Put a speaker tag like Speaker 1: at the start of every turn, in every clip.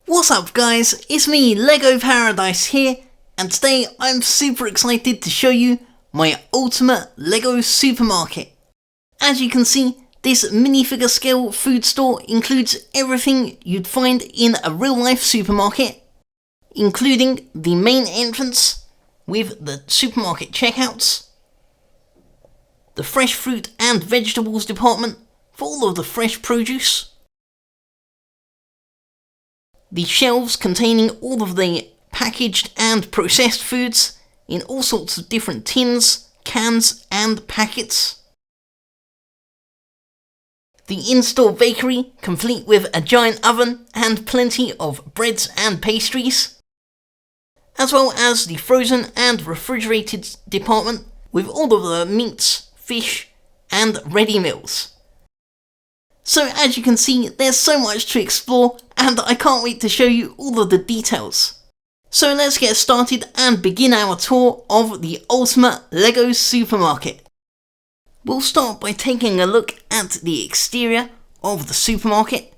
Speaker 1: What's up guys, it's me Lego Paradise here, and today I'm super excited to show you my ultimate Lego supermarket. As you can see, this minifigure scale food store includes everything you'd find in a real life supermarket, including the main entrance with the supermarket checkouts, the fresh fruit and vegetables department for all of the fresh produce, the shelves containing all of the packaged and processed foods in all sorts of different tins, cans and packets. The in-store bakery, complete with a giant oven and plenty of breads and pastries. As well as the frozen and refrigerated department with all of the meats, fish and ready meals. So as you can see, there's so much to explore and I can't wait to show you all of the details. So let's get started and begin our tour of the ultimate Lego supermarket. We'll start by taking a look at the exterior of the supermarket,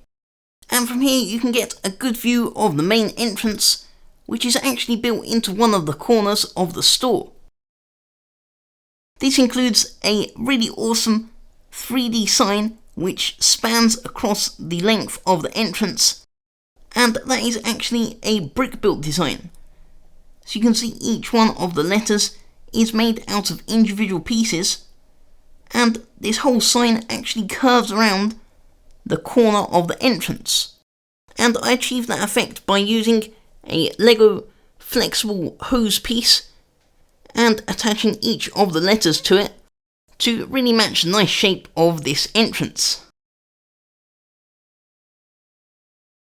Speaker 1: and from here you can get a good view of the main entrance, which is actually built into one of the corners of the store. This includes a really awesome 3D sign which spans across the length of the entrance, and that is actually a brick built design. So you can see each one of the letters is made out of individual pieces, and this whole sign actually curves around the corner of the entrance. And I achieved that effect by using a Lego flexible hose piece and attaching each of the letters to it to really match the nice shape of this entrance.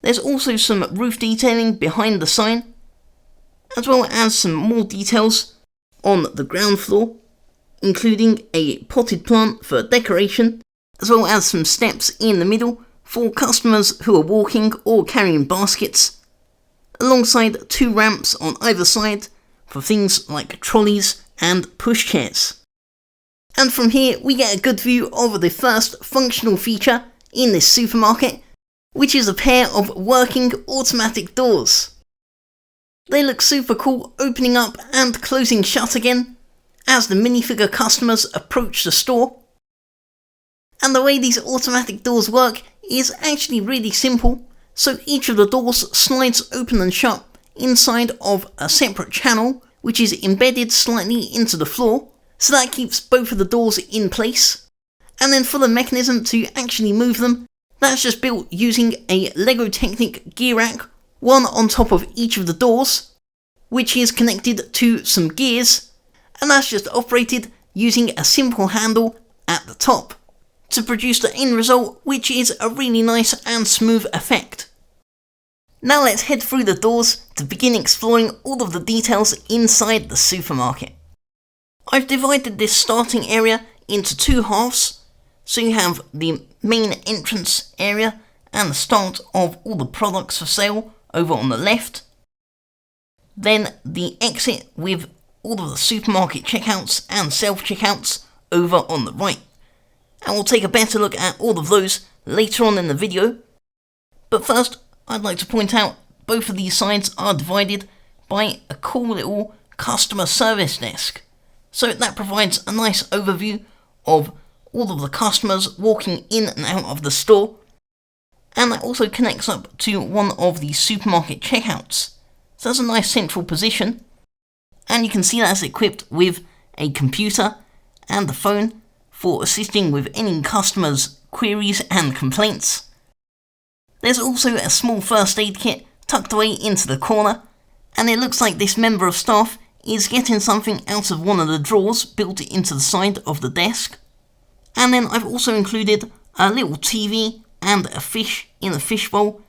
Speaker 1: There's also some roof detailing behind the sign, as well as some more details on the ground floor, including a potted plant for decoration, as well as some steps in the middle for customers who are walking or carrying baskets, alongside two ramps on either side for things like trolleys and pushchairs. And from here we get a good view of the first functional feature in this supermarket, which is a pair of working automatic doors. They look super cool, opening up and closing shut again as the minifigure customers approach the store. And the way these automatic doors work is actually really simple, so each of the doors slides open and shut inside of a separate channel which is embedded slightly into the floor, so that keeps both of the doors in place. And then for the mechanism to actually move them, that's just built using a Lego Technic gear rack, one on top of each of the doors, which is connected to some gears, and that's just operated using a simple handle at the top to produce the end result, which is a really nice and smooth effect. Now let's head through the doors to begin exploring all of the details inside the supermarket. I've divided this starting area into two halves, so you have the main entrance area and the start of all the products for sale over on the left, then the exit with all of the supermarket checkouts and self-checkouts over on the right. And we'll take a better look at all of those later on in the video. But first, I'd like to point out both of these sides are divided by a cool little customer service desk. So that provides a nice overview of all of the customers walking in and out of the store. And that also connects up to one of the supermarket checkouts. So that's a nice central position. And you can see that's equipped with a computer and the phone for assisting with any customers' queries and complaints. There's also a small first aid kit tucked away into the corner, and it looks like this member of staff is getting something out of one of the drawers built into the side of the desk. And then I've also included a little TV and a fish in the fishbowl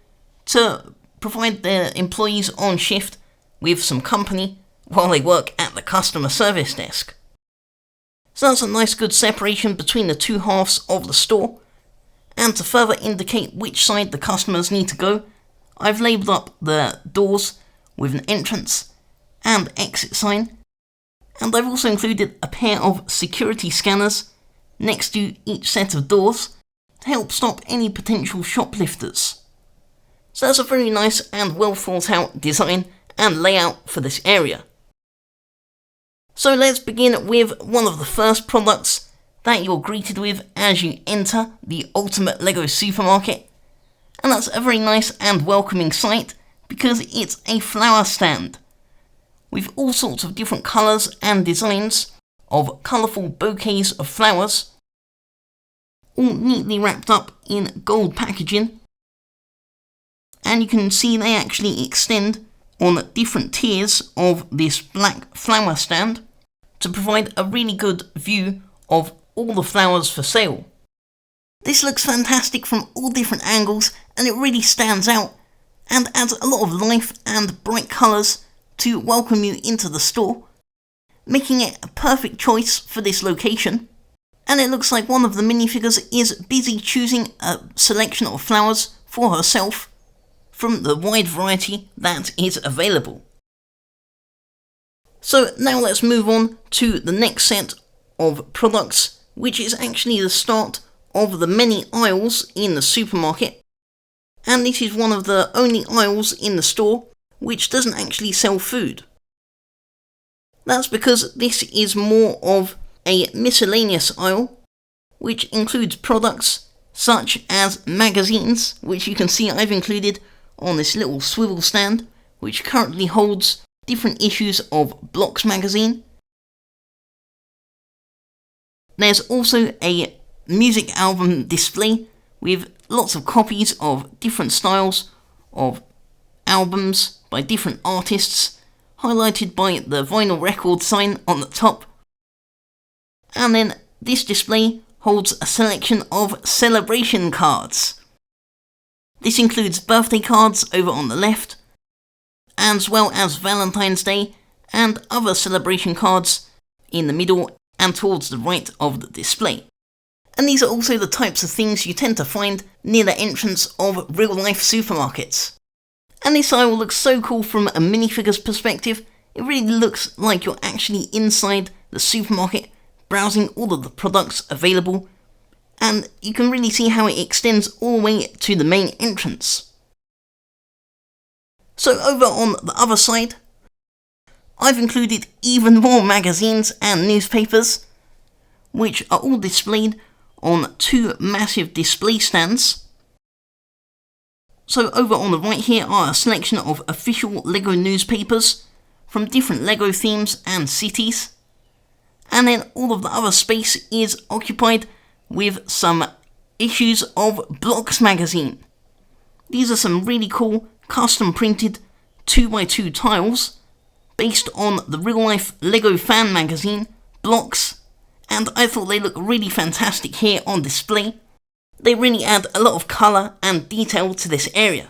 Speaker 1: to provide their employees on shift with some company while they work at the customer service desk. So that's a nice good separation between the two halves of the store. And to further indicate which side the customers need to go, I've labelled up the doors with an entrance and exit sign, and I've also included a pair of security scanners next to each set of doors to help stop any potential shoplifters. So that's a very nice and well thought out design and layout for this area. So let's begin with one of the first products that you're greeted with as you enter the Ultimate LEGO Supermarket. And that's a very nice and welcoming sight because it's a flower stand with all sorts of different colours and designs of colourful bouquets of flowers, all neatly wrapped up in gold packaging. And you can see they actually extend on different tiers of this black flower stand to provide a really good view of all the flowers for sale. This looks fantastic from all different angles, and it really stands out and adds a lot of life and bright colours to welcome you into the store, making it a perfect choice for this location. And it looks like one of the minifigures is busy choosing a selection of flowers for herself from the wide variety that is available. So now let's move on to the next set of products, which is actually the start of the many aisles in the supermarket. And this is one of the only aisles in the store which doesn't actually sell food. That's because this is more of a miscellaneous aisle, which includes products such as magazines, which you can see I've included on this little swivel stand, which currently holds different issues of Blocks magazine. There's also a music album display with lots of copies of different styles of albums by different artists, highlighted by the vinyl record sign on the top. And then this display holds a selection of celebration cards. This includes birthday cards over on the left, as well as Valentine's Day and other celebration cards in the middle and towards the right of the display. And these are also the types of things you tend to find near the entrance of real-life supermarkets. And this aisle looks so cool from a minifigure's perspective. It really looks like you're actually inside the supermarket, browsing all of the products available, and you can really see how it extends all the way to the main entrance. So over on the other side, I've included even more magazines and newspapers, which are all displayed on two massive display stands. So over on the right here are a selection of official LEGO newspapers from different LEGO themes and cities. And then all of the other space is occupied with some issues of Blocks magazine. These are some really cool custom printed 2x2 tiles based on the real life LEGO fan magazine Blocks, and I thought they look really fantastic here on display. They really add a lot of colour and detail to this area.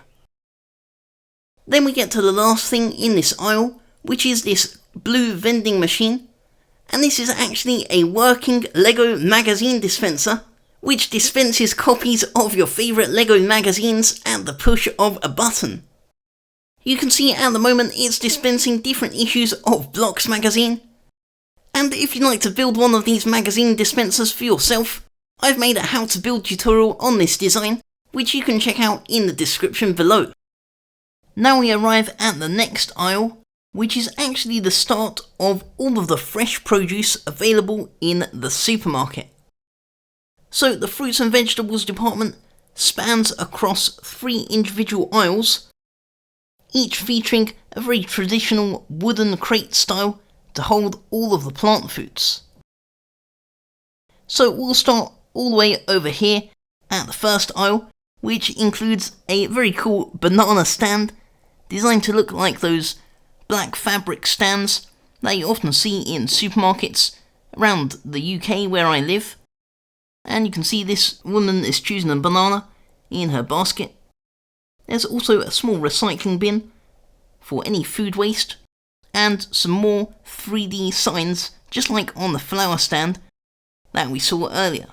Speaker 1: Then we get to the last thing in this aisle, which is this blue vending machine, and this is actually a working LEGO magazine dispenser, which dispenses copies of your favourite LEGO magazines at the push of a button. You can see at the moment it's dispensing different issues of Blocks magazine, and if you'd like to build one of these magazine dispensers for yourself, I've made a how to build tutorial on this design, which you can check out in the description below. Now we arrive at the next aisle, which is actually the start of all of the fresh produce available in the supermarket. So the fruits and vegetables department spans across 3 individual aisles, each featuring a very traditional wooden crate style to hold all of the plant foods. So we'll start all the way over here at the first aisle, which includes a very cool banana stand designed to look like those black fabric stands that you often see in supermarkets around the UK where I live. And you can see this woman is choosing a banana in her basket. There's also a small recycling bin for any food waste, and some more 3D signs just like on the flower stand that we saw earlier.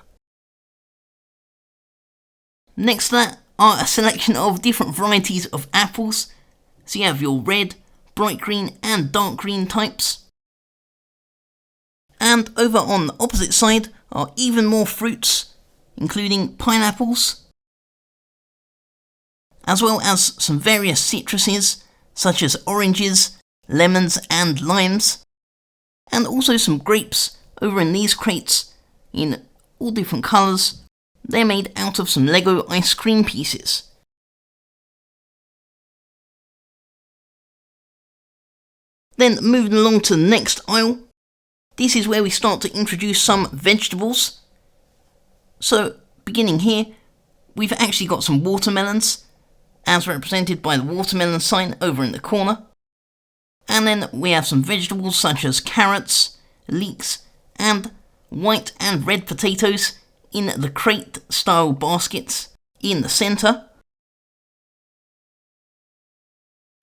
Speaker 1: Next to that are a selection of different varieties of apples. So you have your red, bright green and dark green types. And over on the opposite side are even more fruits, including pineapples. as well as some various citruses such as oranges, lemons and limes, and also some grapes over in these crates in all different colours. They're made out of some Lego ice cream pieces. Then moving along to the next aisle, this is where we start to introduce some vegetables. So beginning here, we've actually got some watermelons, as represented by the watermelon sign over in the corner. And then we have some vegetables such as carrots, leeks, and white and red potatoes in the crate style baskets in the centre,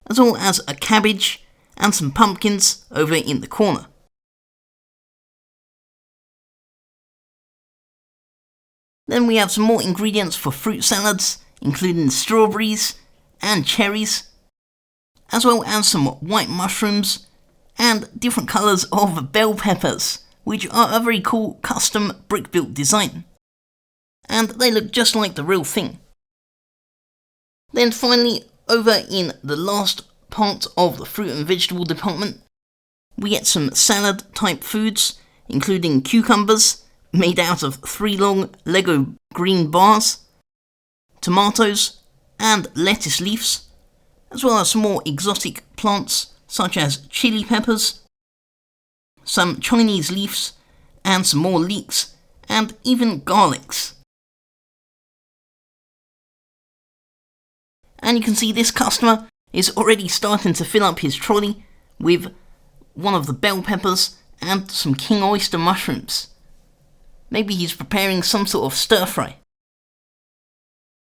Speaker 1: as well as a cabbage and some pumpkins over in the corner. Then we have some more ingredients for fruit salads, including strawberries and cherries, as well as some white mushrooms and different colours of bell peppers, which are a very cool custom brick-built design. And they look just like the real thing. Then finally, over in the last part of the fruit and vegetable department, we get some salad type foods, including cucumbers made out of 3 long Lego green bars, tomatoes and lettuce leaves, as well as some more exotic plants such as chili peppers, some Chinese leaves, and some more leeks, and even garlics. And you can see this customer is already starting to fill up his trolley with one of the bell peppers and some king oyster mushrooms. Maybe he's preparing some sort of stir fry.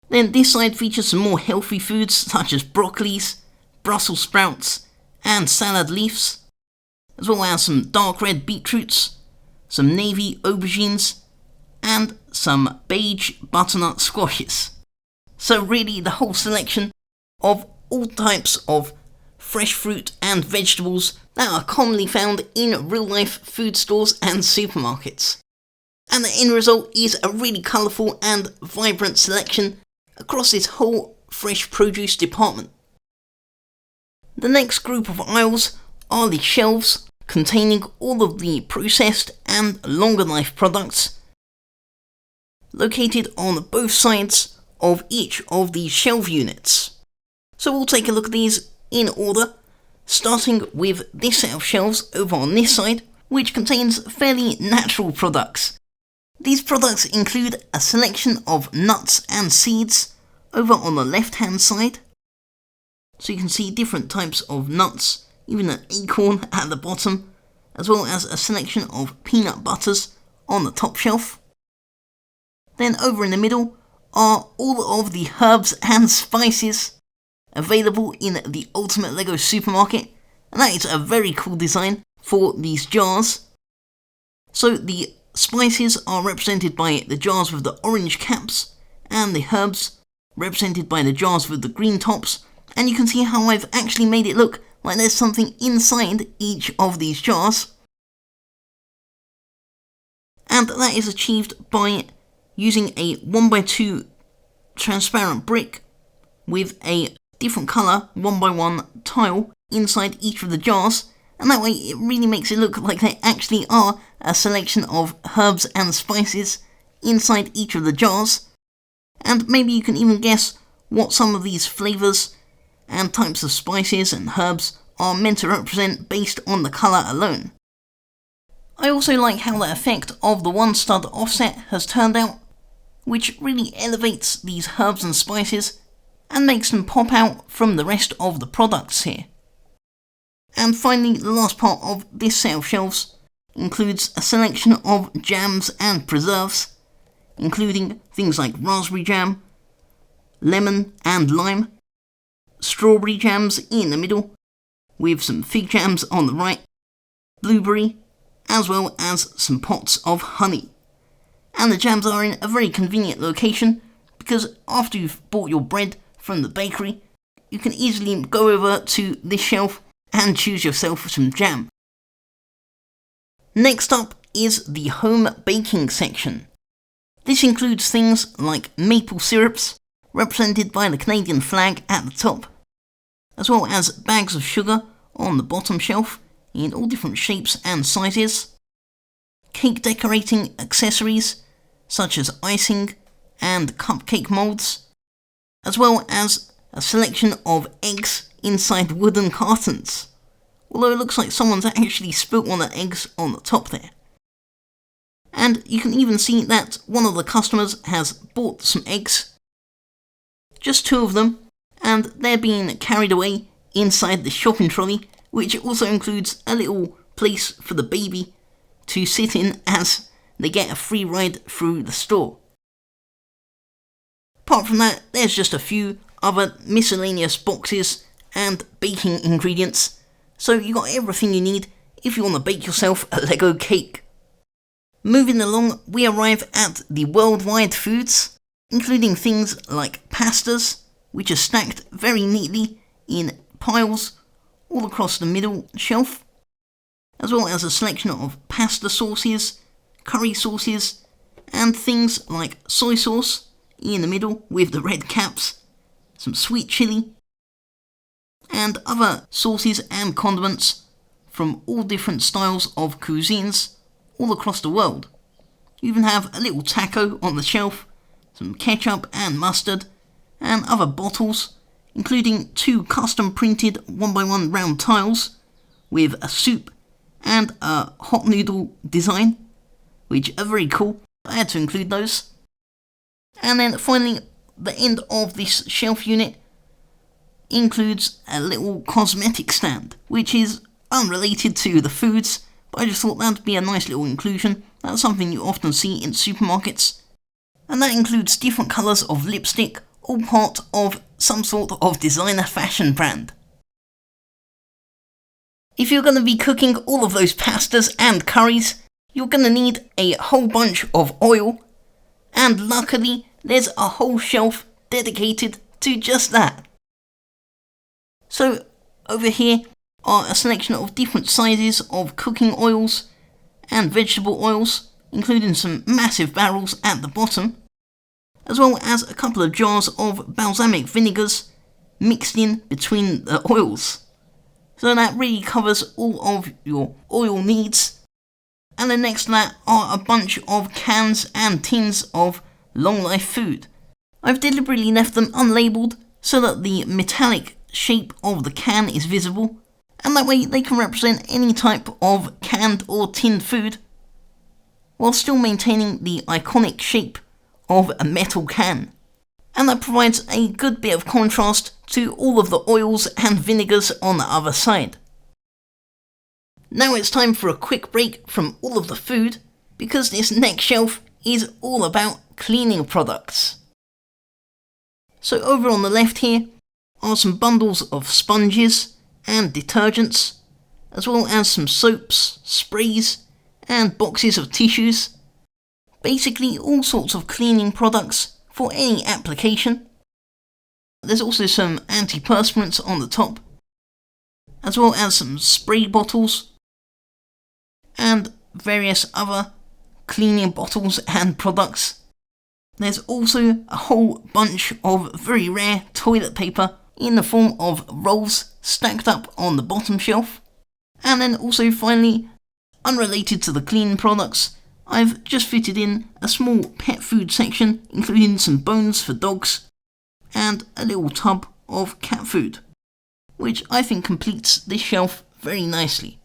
Speaker 1: Then this side features some more healthy foods such as broccolis, Brussels sprouts, and salad leaves, as well as some dark red beetroots, some navy aubergines, and some beige butternut squashes. So really the whole selection of all types of fresh fruit and vegetables that are commonly found in real life food stores and supermarkets. And the end result is a really colourful and vibrant selection across this whole fresh produce department. The next group of aisles are the shelves containing all of the processed and longer life products, located on both sides of each of these shelf units. So we'll take a look at these in order, starting with this set of shelves over on this side, which contains fairly natural products. These products include a selection of nuts and seeds over on the left hand side. So you can see different types of nuts, even an acorn at the bottom, as well as a selection of peanut butters on the top shelf. Then over in the middle are all of the herbs and spices available in the Ultimate Lego Supermarket, and that is a very cool design for these jars. So the spices are represented by the jars with the orange caps, and the herbs represented by the jars with the green tops, and you can see how I've actually made it look like there's something inside each of these jars. And that is achieved by using a 1x2 transparent brick with a different colour 1x1 tile inside each of the jars, and that way it really makes it look like they actually are a selection of herbs and spices inside each of the jars. And maybe you can even guess what some of these flavours and types of spices and herbs are meant to represent based on the colour alone. I also like how the effect of the 1 stud offset has turned out, which really elevates these herbs and spices and makes them pop out from the rest of the products here. And finally, the last part of this set of shelves includes a selection of jams and preserves, including things like raspberry jam, lemon and lime, strawberry jams in the middle, with some fig jams on the right, blueberry, as well as some pots of honey. And the jams are in a very convenient location because after you've bought your bread from the bakery, you can easily go over to this shelf and choose yourself some jam. Next up is the home baking section. This includes things like maple syrups, represented by the Canadian flag at the top, as well as bags of sugar on the bottom shelf in all different shapes and sizes, cake decorating accessories such as icing and cupcake moulds, as well as a selection of eggs inside wooden cartons, although it looks like someone's actually spilt one of the eggs on the top there. And you can even see that one of the customers has bought some eggs, just 2 of them, and they're being carried away inside the shopping trolley, which also includes a little place for the baby to sit in as they get a free ride through the store. Apart from that, there's just a few other miscellaneous boxes and baking ingredients, so you got everything you need if you want to bake yourself a Lego cake. Moving along, we arrive at the worldwide foods, including things like pastas, which are stacked very neatly in piles all across the middle shelf, as well as a selection of pasta sauces, curry sauces, and things like soy sauce in the middle with the red caps, some sweet chili, and other sauces and condiments from all different styles of cuisines all across the world. You even have a little taco on the shelf, some ketchup and mustard, and other bottles, including 2 custom printed 1x1 round tiles with a soup and a hot noodle design, which are very cool. I had to include those. And then finally, the end of this shelf unit includes a little cosmetic stand, which is unrelated to the foods, but I just thought that would be a nice little inclusion. That's something you often see in supermarkets. And that includes different colours of lipstick, all part of some sort of designer fashion brand. If you're going to be cooking all of those pastas and curries, you're going to need a whole bunch of oil, and luckily there's a whole shelf dedicated to just that. So over here are a selection of different sizes of cooking oils and vegetable oils, including some massive barrels at the bottom, as well as a couple of jars of balsamic vinegars mixed in between the oils. So that really covers all of your oil needs. And then next to that are a bunch of cans and tins of long life food. I've deliberately left them unlabelled so that the metallic shape of the can is visible, and that way they can represent any type of canned or tinned food, while still maintaining the iconic shape of a metal can. And that provides a good bit of contrast to all of the oils and vinegars on the other side. Now it's time for a quick break from all of the food, because this next shelf is all about cleaning products. So over on the left here are some bundles of sponges and detergents, as well as some soaps, sprays, and boxes of tissues. Basically all sorts of cleaning products for any application. There's also some antiperspirants on the top, as well as some spray bottles, and various other cleaning bottles and products. There's also a whole bunch of very rare toilet paper in the form of rolls stacked up on the bottom shelf. And then also finally, unrelated to the cleaning products, I've just fitted in a small pet food section, including some bones for dogs and a little tub of cat food, which I think completes this shelf very nicely.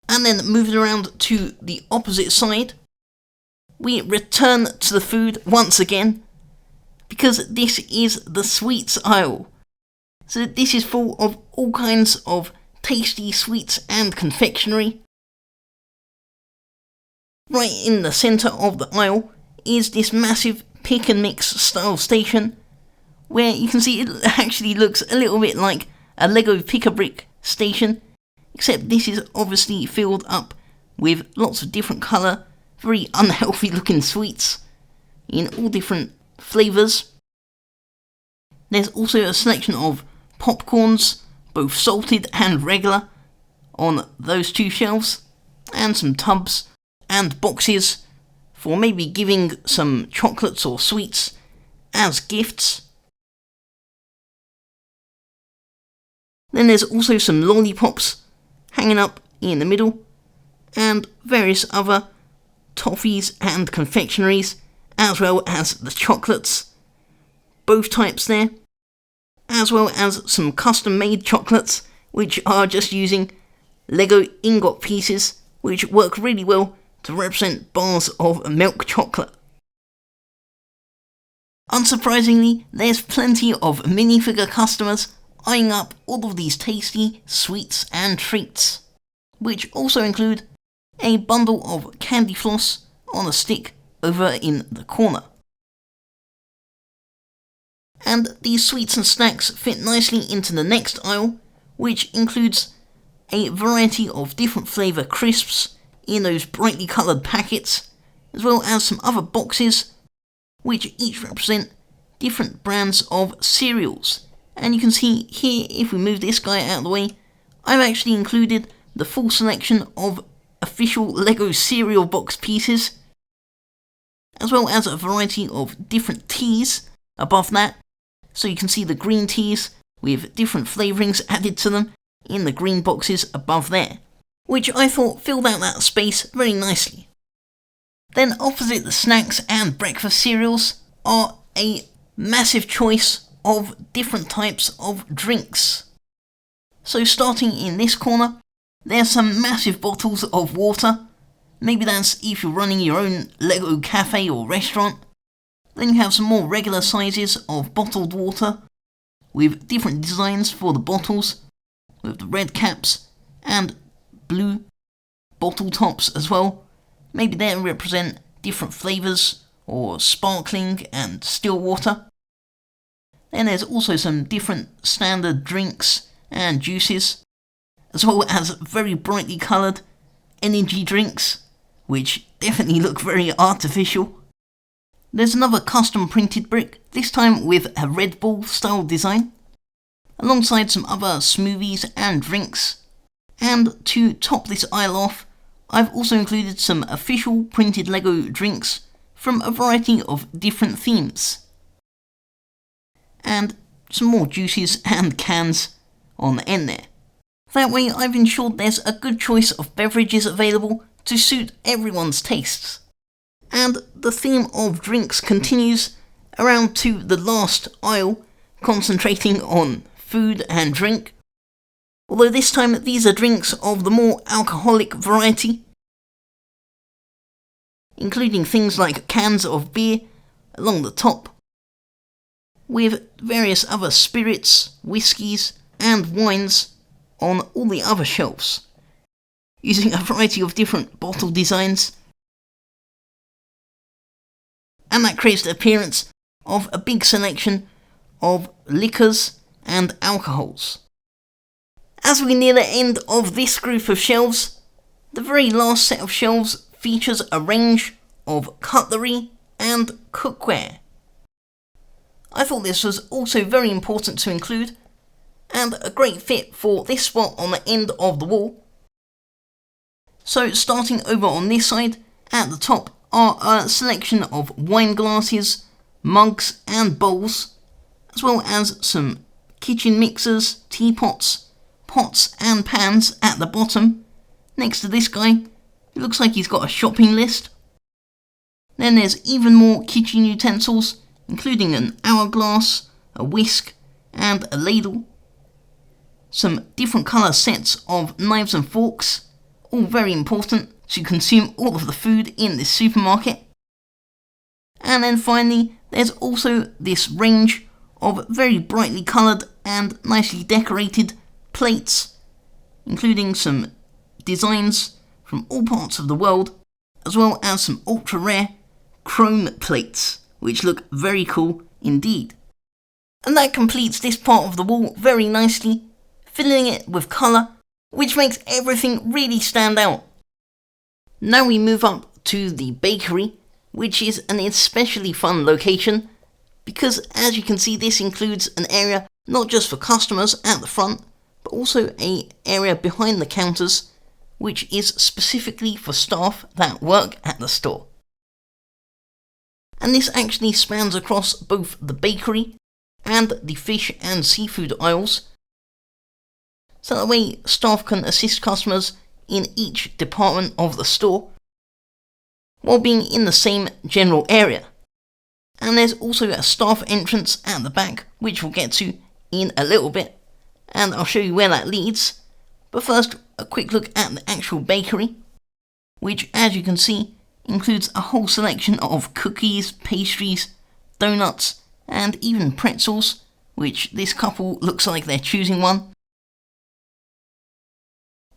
Speaker 1: And then moving around to the opposite side, we return to the food once again, because this is the sweets aisle. So this is full of all kinds of tasty sweets and confectionery. Right in the centre of the aisle is this massive pick and mix style station, where you can see it actually looks a little bit like a Lego pick-a-brick station, except this is obviously filled up with lots of different colour, very unhealthy looking sweets in all different flavours. There's also a selection of popcorns, both salted and regular, on those 2 shelves, and some tubs and boxes for maybe giving some chocolates or sweets as gifts. Then there's also some lollipops hanging up in the middle, and various other toffees and confectionaries, as well as the chocolates, both types there, as well as some custom made chocolates, which are just using Lego ingot pieces, which work really well to represent bars of milk chocolate. Unsurprisingly, there's plenty of minifigure customers eyeing up all of these tasty sweets and treats, which also include a bundle of candy floss on a stick over in the corner. And these sweets and snacks fit nicely into the next aisle, which includes a variety of different flavour crisps in those brightly coloured packets, as well as some other boxes which each represent different brands of cereals. And you can see here, if we move this guy out of the way, I've actually included the full selection of official Lego cereal box pieces, as well as a variety of different teas above that. So you can see the green teas with different flavourings added to them in the green boxes above there, which I thought filled out that space very nicely. Then opposite the snacks and breakfast cereals are a massive choice of different types of drinks. So starting in this corner, there's some massive bottles of water. Maybe that's if you're running your own Lego cafe or restaurant. Then you have some more regular sizes of bottled water with different designs for the bottles, with the red caps and blue bottle tops as well. Maybe they represent different flavours or sparkling and still water. Then there's also some different standard drinks and juices, as well as very brightly coloured energy drinks, which definitely look very artificial. There's another custom printed brick, this time with a Red Bull style design, alongside some other smoothies and drinks. And to top this aisle off, I've also included some official printed Lego drinks from a variety of different themes. And some more juices and cans on the end there. That way I've ensured there's a good choice of beverages available to suit everyone's tastes. And the theme of drinks continues around to the last aisle, concentrating on food and drink. Although this time these are drinks of the more alcoholic variety, including things like cans of beer along the top, with various other spirits, whiskies and wines on all the other shelves, using a variety of different bottle designs. And that creates the appearance of a big selection of liquors and alcohols. As we near the end of this group of shelves, the very last set of shelves features a range of cutlery and cookware. I thought this was also very important to include, and a great fit for this spot on the end of the wall. So starting over on this side, at the top are a selection of wine glasses, mugs and bowls, as well as some kitchen mixers, teapots, pots and pans at the bottom, next to this guy, who looks like he's got a shopping list. Then there's even more kitchen utensils, including an hourglass, a whisk and a ladle. Some different colour sets of knives and forks, all very important to consume all of the food in this supermarket. And then finally, there's also this range of very brightly coloured and nicely decorated plates, including some designs from all parts of the world, as well as some ultra rare chrome plates, which look very cool indeed. And that completes this part of the wall very nicely, filling it with colour, which makes everything really stand out. Now we move up to the bakery, which is an especially fun location, because as you can see, this includes an area not just for customers at the front, but also an area behind the counters, which is specifically for staff that work at the store. and this actually spans across both the bakery and the fish and seafood aisles, so that way staff can assist customers in each department of the store while being in the same general area. And there's also a staff entrance at the back, which we'll get to in a little bit, and I'll show you where that leads. But first, a quick look at the actual bakery, which, as you can see, includes a whole selection of cookies, pastries, donuts, and even pretzels, which this couple looks like they're choosing one.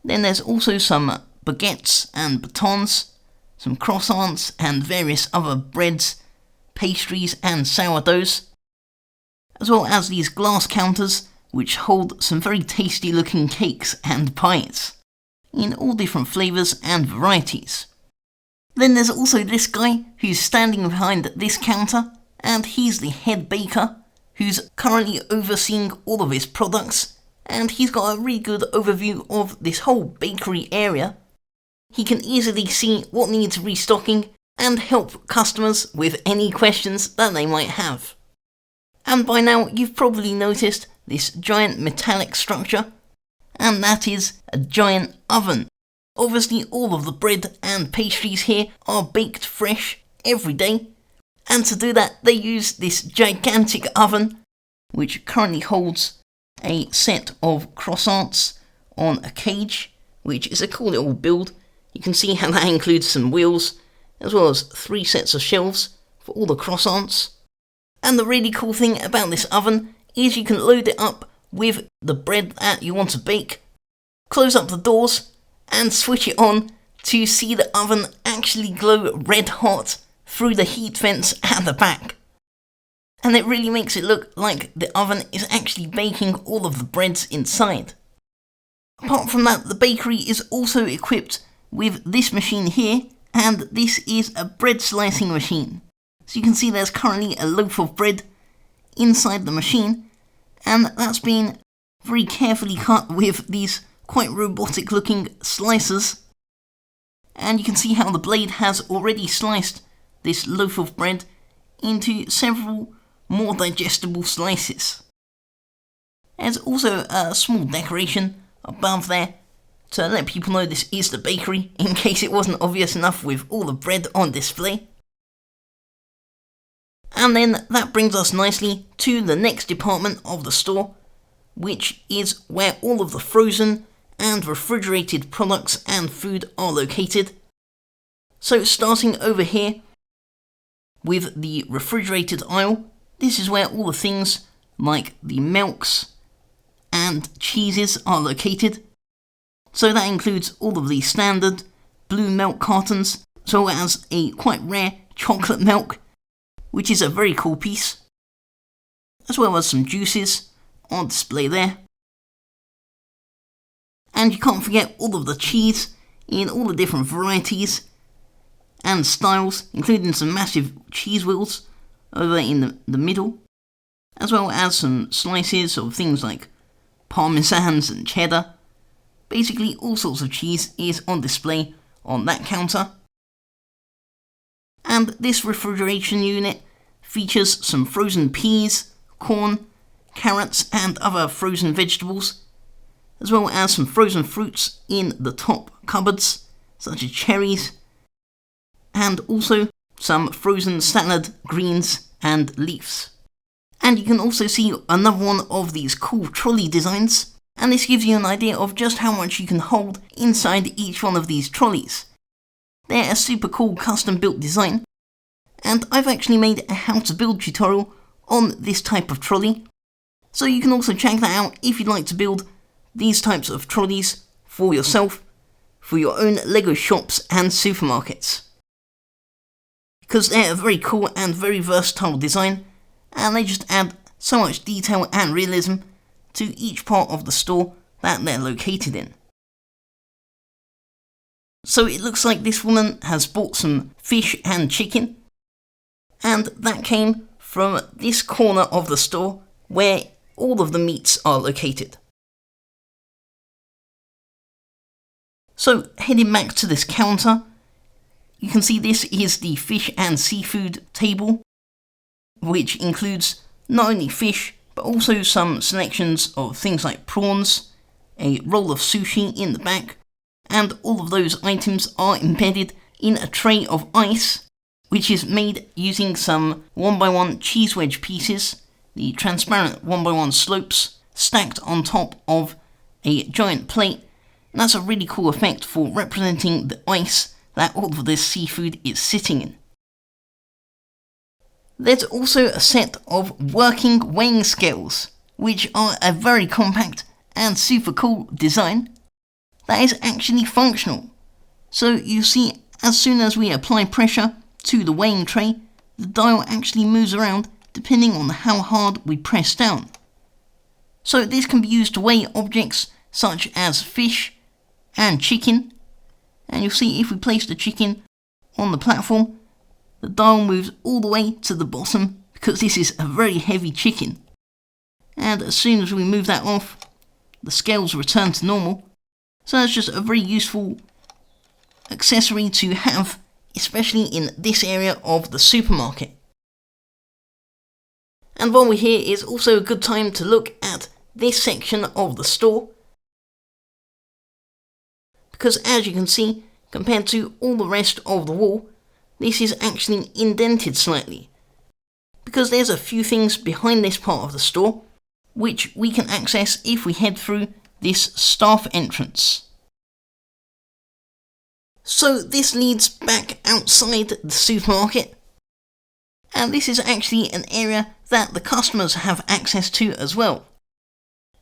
Speaker 1: Then there's also some baguettes and batons, some croissants and various other breads, pastries and sourdoughs, as well as these glass counters which hold some very tasty looking cakes and pies in all different flavours and varieties. Then there's also this guy who's standing behind this counter, and he's the head baker who's currently overseeing all of his products, and he's got a really good overview of this whole bakery area. He can easily see what needs restocking and help customers with any questions that they might have. And by now you've probably noticed this giant metallic structure, and that is a giant oven. Obviously all of the bread and pastries here are baked fresh every day, and to do that they use this gigantic oven which currently holds a set of croissants on a cage, which is a cool little build. You can see how that includes some wheels as well as 3 sets of shelves for all the croissants. And the really cool thing about this oven is you can load it up with the bread that you want to bake, close up the doors and switch it on to see the oven actually glow red hot through the heat vents at the back. And it really makes it look like the oven is actually baking all of the breads inside. Apart from that, the bakery is also equipped with this machine here, and this is a bread slicing machine. So you can see there's currently a loaf of bread inside the machine, and that's been very carefully cut with these quite robotic looking slicers. And you can see how the blade has already sliced this loaf of bread into several more digestible slices. There's also a small decoration above there to let people know this is the bakery, in case it wasn't obvious enough with all the bread on display. And then that brings us nicely to the next department of the store, which is where all of the frozen and refrigerated products and food are located. So starting over here with the refrigerated aisle, this is where all the things like the milks and cheeses are located. So that includes all of the standard blue milk cartons, as well as a quite rare chocolate milk, which is a very cool piece, as well as some juices on display there. And you can't forget all of the cheese in all the different varieties and styles, including some massive cheese wheels over in the middle, as well as some slices of things like parmesans and cheddar. Basically all sorts of cheese is on display on that counter. And this refrigeration unit features some frozen peas, corn, carrots and other frozen vegetables, as well as some frozen fruits in the top cupboards, such as cherries, and also some frozen salad, greens and leaves. And you can also see another one of these cool trolley designs, and this gives you an idea of just how much you can hold inside each one of these trolleys. They're a super cool custom built design, and I've actually made a how to build tutorial on this type of trolley, so you can also check that out if you'd like to build these types of trolleys for yourself, for your own Lego shops and supermarkets. Because they're a very cool and very versatile design, and they just add so much detail and realism to each part of the store that they're located in. So it looks like this woman has bought some fish and chicken, and that came from this corner of the store where all of the meats are located. So heading back to this counter, You can see this is the fish and seafood table, which includes not only fish, but also some selections of things like prawns, a roll of sushi in the back, and all of those items are embedded in a tray of ice, which is made using some 1x1 cheese wedge pieces, the transparent 1x1 slopes, stacked on top of a giant plate. And that's a really cool effect for representing the ice that all of this seafood is sitting in. There's also a set of working weighing scales, which are a very compact and super cool design that is actually functional. So you see, as soon as we apply pressure to the weighing tray, the dial actually moves around depending on how hard we press down. So this can be used to weigh objects such as fish and chicken. And you'll see if we place the chicken on the platform, the dial moves all the way to the bottom because this is a very heavy chicken. And as soon as we move that off, the scales return to normal. So that's just a very useful accessory to have, especially in this area of the supermarket. And while we're here, it's also a good time to look at this section of the store, because as you can see, compared to all the rest of the wall, this is actually indented slightly, because there's a few things behind this part of the store which we can access if we head through this staff entrance. So this leads back outside the supermarket, and this is actually an area that the customers have access to as well,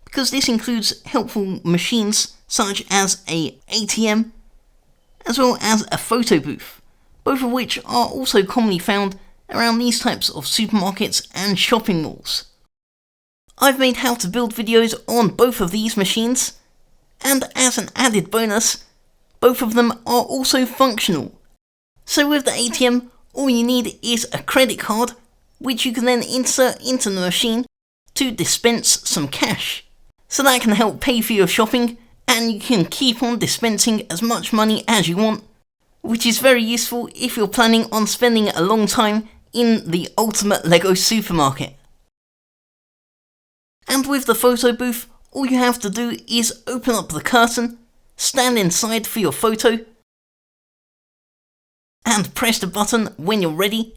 Speaker 1: because this includes helpful machines such as a ATM, as well as a photo booth, both of which are also commonly found around these types of supermarkets and shopping malls. I've made how to build videos on both of these machines, and as an added bonus, both of them are also functional. So with the ATM, all you need is a credit card, which you can then insert into the machine to dispense some cash. So that can help pay for your shopping, and you can keep on dispensing as much money as you want, which is very useful if you're planning on spending a long time in the ultimate Lego supermarket. And with the photo booth, all you have to do is open up the curtain, stand inside for your photo, and press the button when you're ready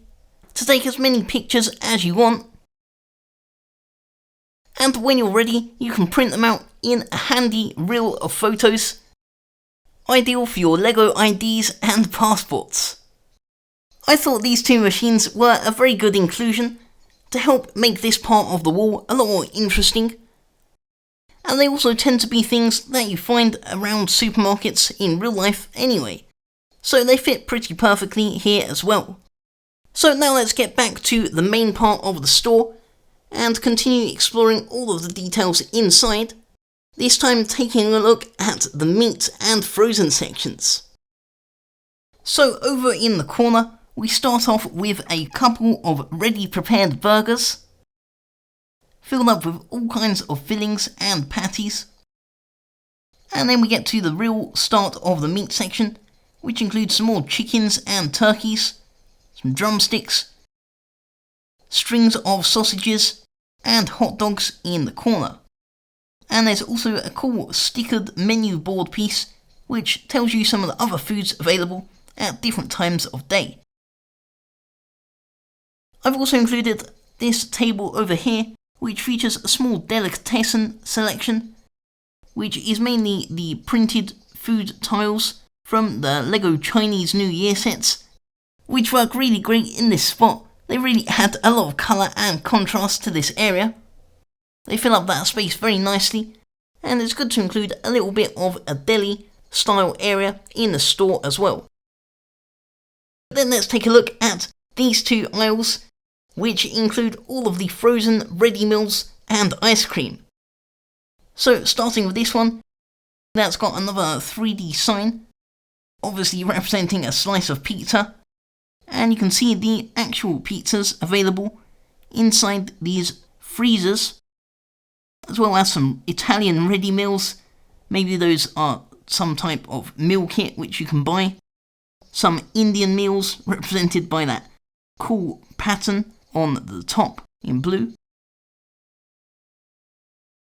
Speaker 1: to take as many pictures as you want. And when you're ready, you can print them out in a handy reel of photos, ideal for your Lego IDs and passports. I thought these two machines were a very good inclusion to help make this part of the wall a lot more interesting. And they also tend to be things that you find around supermarkets in real life anyway, so they fit pretty perfectly here as well. So now let's get back to the main part of the store and continue exploring all of the details inside, this time taking a look at the meat and frozen sections. So over in the corner, we start off with a couple of ready prepared burgers, filled up with all kinds of fillings and patties. And then we get to the real start of the meat section, which includes some more chickens and turkeys, some drumsticks, strings of sausages, and hot dogs in the corner. And there's also a cool stickered menu board piece, which tells you some of the other foods available at different times of day. I've also included this table over here, which features a small delicatessen selection, which is mainly the printed food tiles from the Lego Chinese New Year sets, which work really great in this spot. They really add a lot of colour and contrast to this area. They fill up that space very nicely, and it's good to include a little bit of a deli style area in the store as well. Then let's take a look at these two aisles, which include all of the frozen ready meals and ice cream. So starting with this one, that's got another 3D sign, obviously representing a slice of pizza, and you can see the actual pizzas available inside these freezers, as well as some Italian ready meals. Maybe those are some type of meal kit which you can buy. some Indian meals represented by that cool pattern on the top in blue.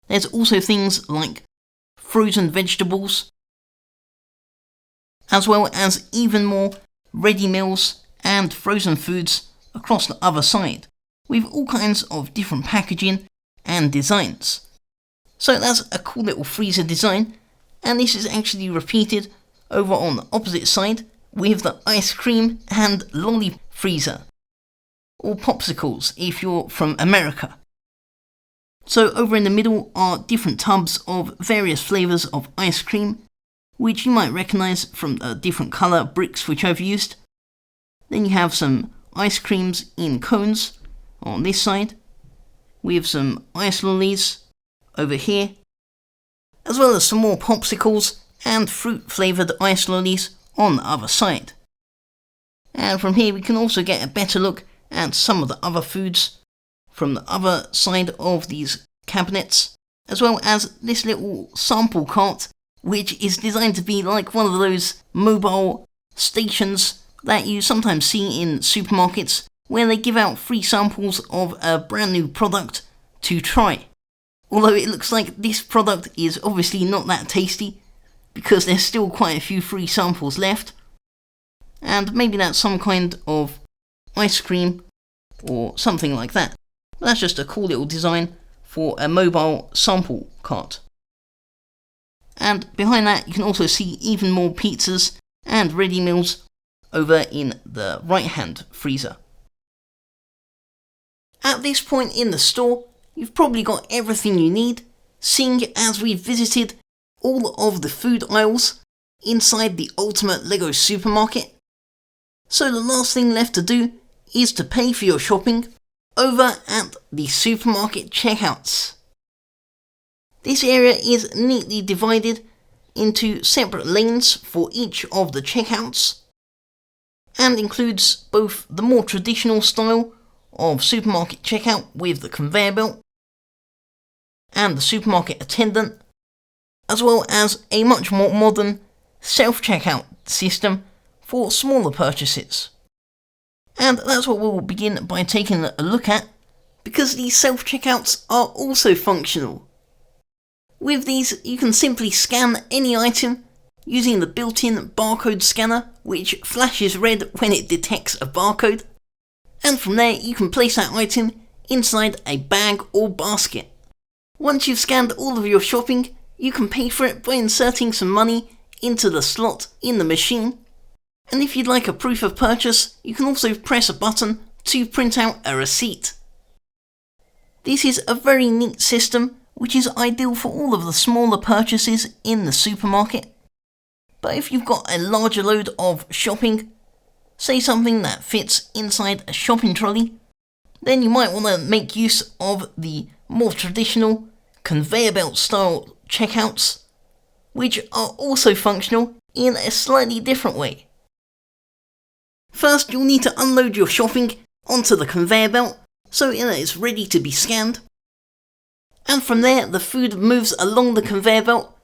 Speaker 1: There's also things like frozen vegetables, as well as even more ready meals and frozen foods across the other side, with all kinds of different packaging and designs. So that's a cool little freezer design, and this is actually repeated over on the opposite side with the ice cream and lolly freezer, or popsicles if you're from America. So over in the middle are different tubs of various flavours of ice cream, which you might recognise from the different colour bricks which I've used. Then you have some ice creams in cones on this side. We have some ice lollies over here, as well as some more popsicles and fruit flavoured ice lollies on the other side. And from here we can also get a better look at some of the other foods from the other side of these cabinets, as well as this little sample cart, which is designed to be like one of those mobile stations that you sometimes see in supermarkets where they give out free samples of a brand new product to try. Although it looks like this product is obviously not that tasty, because there's still quite a few free samples left, and maybe that's some kind of ice cream or something like that. But that's just a cool little design for a mobile sample cart. And behind that you can also see even more pizzas and ready meals over in the right hand freezer. At this point in the store, you've probably got everything you need, seeing as we've visited all of the food aisles inside the ultimate LEGO supermarket. So the last thing left to do is to pay for your shopping over at the supermarket checkouts. This area is neatly divided into separate lanes for each of the checkouts, and includes both the more traditional style of supermarket checkout with the conveyor belt and the supermarket attendant, as well as a much more modern self-checkout system for smaller purchases. And that's what we'll begin by taking a look at, because these self-checkouts are also functional. With these, you can simply scan any item using the built-in barcode scanner, which flashes red when it detects a barcode, and from there you can place that item inside a bag or basket. Once you've scanned all of your shopping, you can pay for it by inserting some money into the slot in the machine, and if you'd like a proof of purchase, you can also press a button to print out a receipt. This is a very neat system, which is ideal for all of the smaller purchases in the supermarket. But if you've got a larger load of shopping, say something that fits inside a shopping trolley, then you might want to make use of the more traditional conveyor belt style checkouts, which are also functional in a slightly different way. First, you'll need to unload your shopping onto the conveyor belt so it's ready to be scanned. And from there, the food moves along the conveyor belt,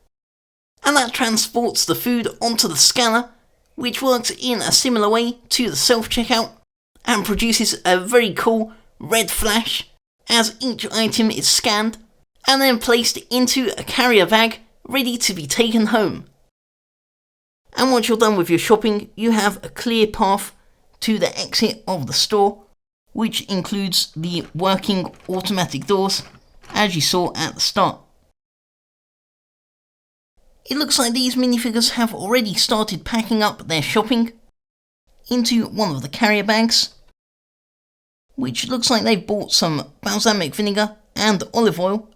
Speaker 1: and that transports the food onto the scanner, which works in a similar way to the self-checkout and produces a very cool red flash as each item is scanned and then placed into a carrier bag ready to be taken home. And once you're done with your shopping, you have a clear path to the exit of the store, which includes the working automatic doors, as you saw at the start. It looks like these minifigures have already started packing up their shopping into one of the carrier bags, which looks like they've bought some balsamic vinegar and olive oil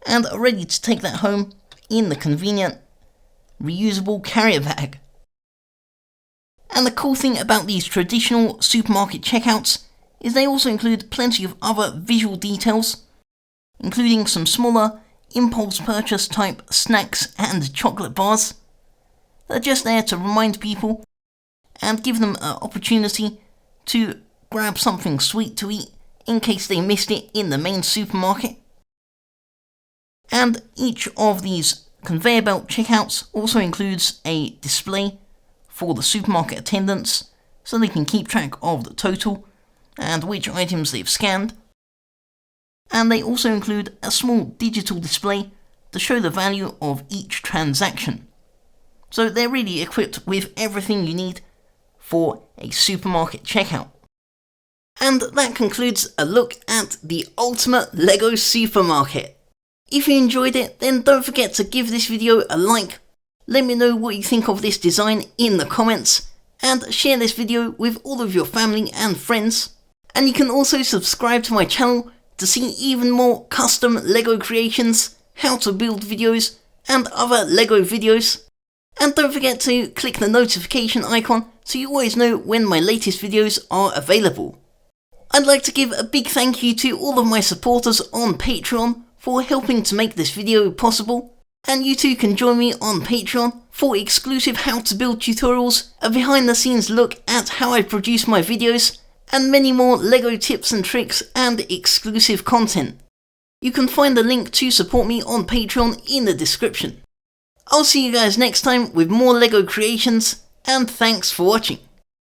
Speaker 1: and are ready to take that home in the convenient reusable carrier bag. And the cool thing about these traditional supermarket checkouts is they also include plenty of other visual details, including some smaller impulse purchase type snacks and chocolate bars. They're just there to remind people and give them an opportunity to grab something sweet to eat in case they missed it in the main supermarket. And each of these conveyor belt checkouts also includes a display for the supermarket attendants so they can keep track of the total and which items they've scanned. And they also include a small digital display to show the value of each transaction. So they're really equipped with everything you need for a supermarket checkout. And that concludes a look at the ultimate LEGO supermarket. If you enjoyed it, then don't forget to give this video a like. Let me know what you think of this design in the comments, and share this video with all of your family and friends. And you can also subscribe to my channel to see even more custom LEGO creations, how to build videos, and other LEGO videos. And don't forget to click the notification icon so you always know when my latest videos are available. I'd like to give a big thank you to all of my supporters on Patreon for helping to make this video possible. And you too can join me on Patreon for exclusive how to build tutorials, a behind the scenes look at how I produce my videos, and many more LEGO tips and tricks and exclusive content. You can find the link to support me on Patreon in the description. I'll see you guys next time with more LEGO creations, and thanks for watching.